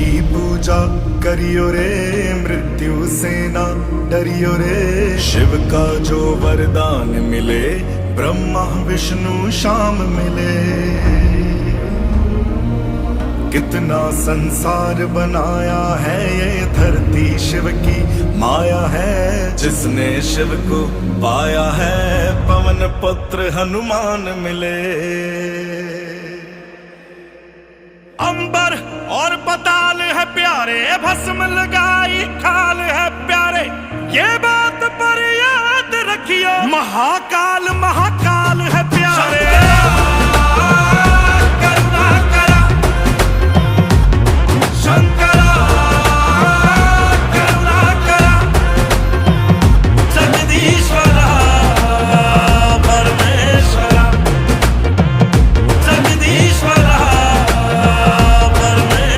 की पूजा करियो रे, मृत्यु से ना डरियो रे। शिव का जो वरदान मिले, ब्रह्मा विष्णु शाम मिले। कितना संसार बनाया है, ये धरती शिव की माया है। जिसने शिव को पाया है, पवन पुत्र हनुमान मिले। अंबर और पताल है प्यारे, भस्म लगाई खाल है प्यारे। ये बात पर याद रखियो, महाकाल महाकाल